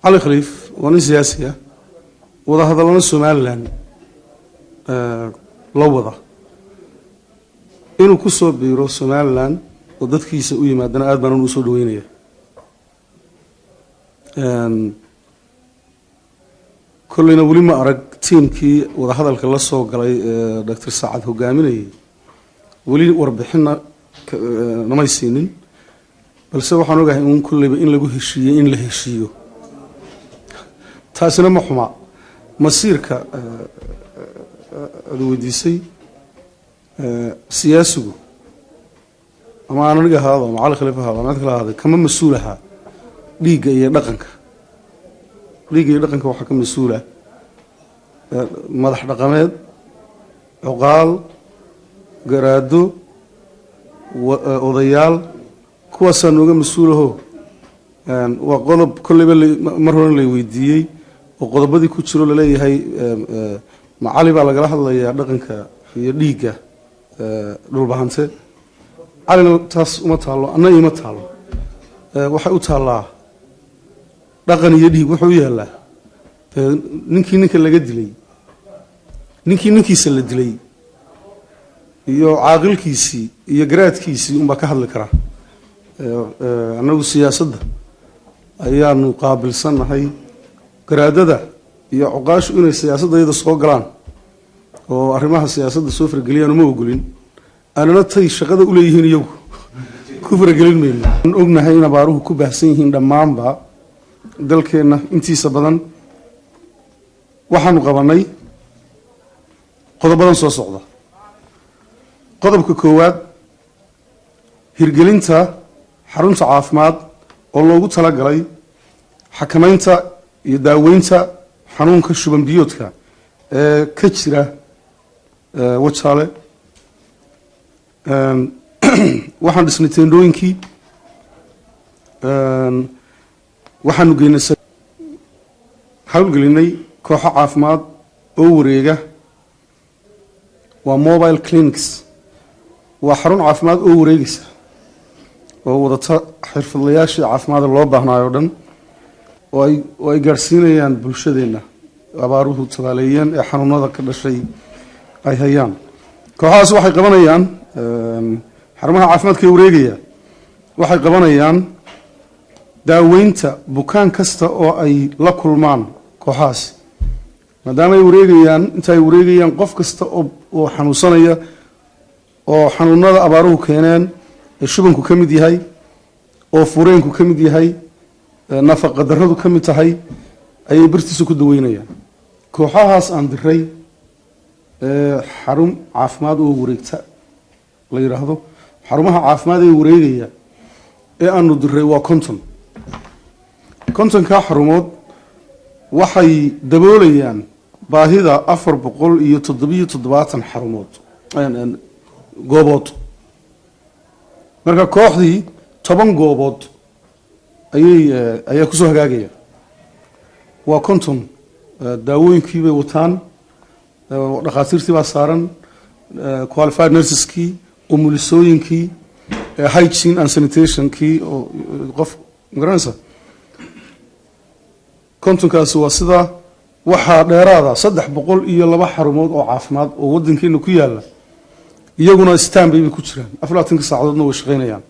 علي خليف وني سياسية وده هذا لنا سومالان لوضة إنه كسر بيرو سومالان وضد كيس ويا ما دنا أدبنا نوصل وينيه كلنا ولي ما أرق تيم كي وده هذا الكلا صوغ على دكتور سعد هو جامني ولي وربحنا نما يسينين بل سوى حنوجه إن كل بإن لجوه الشيء إن له الشيء تاسنا محمى مصير ك الوديسي سياسي أما أنا نجى هذا مع الخليفة هذا ما أذكر هذا كم مسؤولها ليجا يدقنك ليجا يدقنك وحكم مسؤولة مدح رقمات عقال جرادو وضيال كواسا نوجا مسؤوله وقلب كل اللي مرة اللي ويديي وقلب بدي كتشرو للي هاي معالي على جراح الله يدقنك في ليجا للبهانسة على تاس ومتعلو أنا يمتعلو وحي أتعلى دقن يدي وحويها له نكي اللي قد لي نكي سلد لي يو عاقل كيسي يقرأت كيسي وما كهل كره أنا والسياسة أيام نقابل سنة هاي قرادة ده يعقاش إن السياسة ده يدرسوا قران وأرمها السياسة ده سوفر قليان وما يقولين أنا نتهي الشغادة أوليهن يو كفر قليل منه نقولنا هاي نباروه كبهسينهن دمان با دلكينا انتي سبدان waxaanu qabanay qodobadan soo socda qodobka koowaad hirgelinta xarunta caafimaad oo loogu talagalay xakamaynta iyo daaweynta xanuunka shuban biyoodka ee ka jira Wajaale waxaan dhisnay teendooyinkii waxaanu geynay hawlgelinay kooxo caafimaad oo wareega waa mobile clinics waa xarun caafimaad oo wareegaysa oo wadata xirfadlayaasha caafimaad loo baahnaayo dhan oo ay gaarsiinayaan bulshadeena abaaruhu tabaaleeyeen ee xanuunada ka dhashay ay hayaan kooxaas waxay qabanayaan xarumaha caafimaadka ee wareegaya waxay qabanayaan daaweynta bukaan kasta oo ay la kulmaan kooxaas maadaama ay wareegayaan inta ay wareegayaan qof kasta oo xanuunsanaya oo xanuunada abaaruhu keeneen ee shubanku ka mid yahay oo fureenku ka mid yahay nafaqa darradu ka mid tahay ayay bartiisa ku daweynayaan kooxahaas aan diray xarun caafimaad oo wareegta la yiraahdo xarumaha caafimaad ee wareegaya ee aanu diray waa kontonka xarumood waxay daboolayaan baahida 477 xarumood goobood marka kooxdii 10 goobood ayay ku soo hagaagaya waa konton daawooyinkii bay wataan dhaqaatiirtii baa saaran qualified nurseski umulisooyinkii hygiene and sanitation kii oo qof garanaysa kontonkaasi waa sida waxaa dheeraada 302 xarumood oo caafimaad oo wadankeena ku yaala iyaguna stand bay ku jiraan 24 saacadoodna way shaqeynayaan